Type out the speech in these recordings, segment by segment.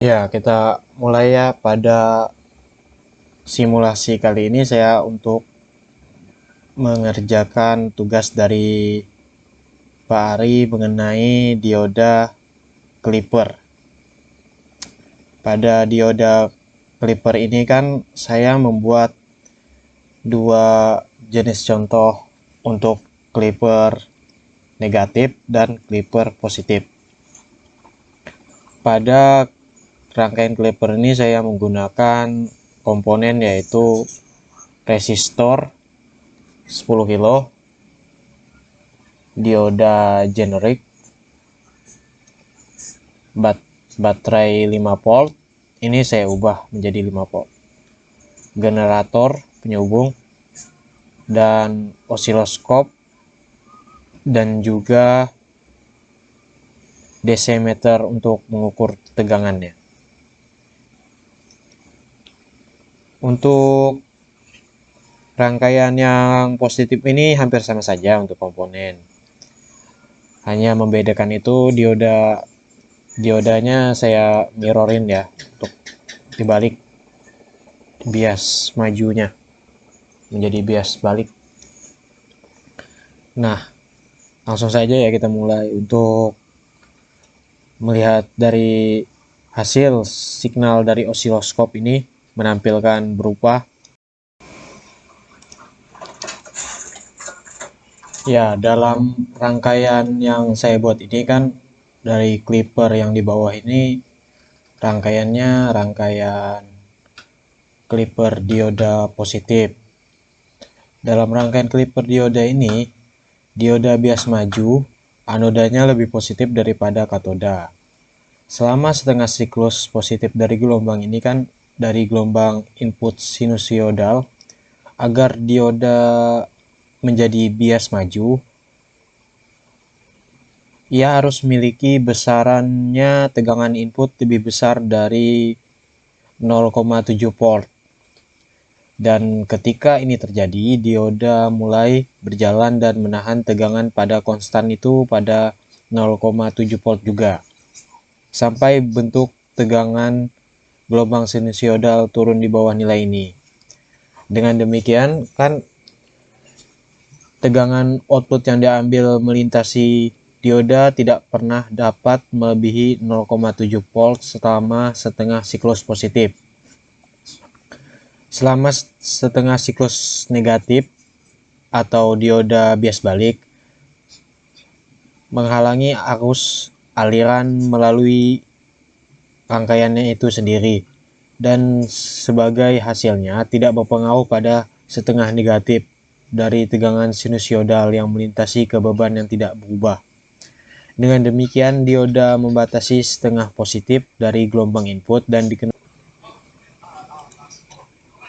Ya, kita mulai ya. Pada simulasi kali ini saya untuk mengerjakan tugas dari Pak Ari mengenai dioda Clipper. Pada dioda Clipper ini kan saya membuat dua jenis contoh untuk Clipper negatif dan Clipper positif. Pada rangkaian Clipper ini saya menggunakan komponen yaitu resistor 10 kilo, dioda generik, baterai 5 volt, ini saya ubah menjadi 5 volt, generator penyambung, dan osiloskop, dan juga DC meter untuk mengukur tegangannya. Untuk rangkaian yang positif ini hampir sama saja untuk komponen. Hanya membedakan itu diodanya saya mirrorin ya untuk dibalik bias majunya menjadi bias balik. Nah, langsung saja ya kita mulai untuk melihat dari hasil signal dari osiloskop ini menampilkan berupa ya. Dalam rangkaian yang saya buat ini kan dari Clipper yang di bawah ini rangkaiannya rangkaian Clipper dioda positif. Dalam rangkaian Clipper dioda ini, dioda bias maju anodanya lebih positif daripada katoda. Selama setengah siklus positif dari gelombang ini kan dari gelombang input sinusoidal, agar dioda menjadi bias maju, ia harus memiliki besarannya tegangan input lebih besar dari 0,7 volt. Dan ketika ini terjadi, dioda mulai berjalan dan menahan tegangan pada konstan itu pada 0,7 volt juga, sampai bentuk tegangan gelombang sinusoidal turun di bawah nilai ini. Dengan demikian kan tegangan output yang diambil melintasi dioda tidak pernah dapat melebihi 0,7 volt selama setengah siklus positif. Selama setengah siklus negatif atau dioda bias balik, menghalangi arus aliran melalui rangkaiannya itu sendiri, dan sebagai hasilnya tidak berpengaruh pada setengah negatif dari tegangan sinusoidal yang melintasi ke beban yang tidak berubah. Dengan demikian, dioda membatasi setengah positif dari gelombang input dan dikenal.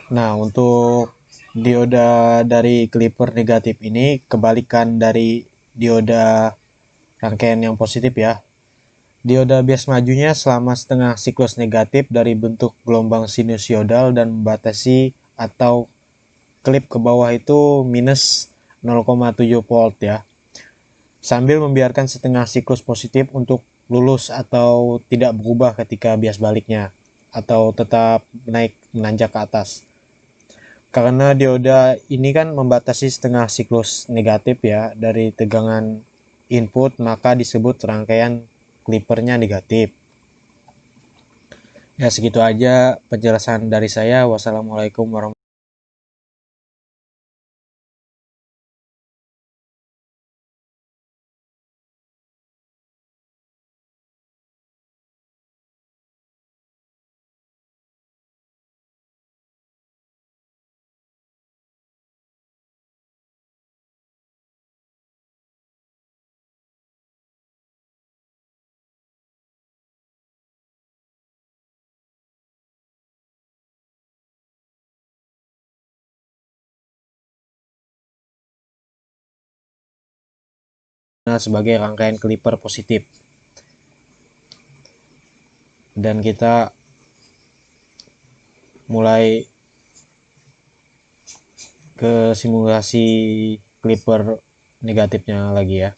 Nah, untuk dioda dari Clipper negatif ini kebalikan dari dioda rangkaian yang positif ya. Dioda bias majunya selama setengah siklus negatif dari bentuk gelombang sinusoidal dan membatasi atau klip ke bawah itu minus 0,7 volt ya. Sambil membiarkan setengah siklus positif untuk lulus atau tidak berubah ketika bias baliknya atau tetap naik menanjak ke atas. Karena dioda ini kan membatasi setengah siklus negatif ya dari tegangan input, maka disebut rangkaian Clippernya negatif. Ya segitu aja penjelasan dari saya. Wassalamualaikum warahmatullahi wabarakatuh. Nah, sebagai rangkaian Clipper positif, dan kita mulai ke simulasi Clipper negatifnya lagi ya.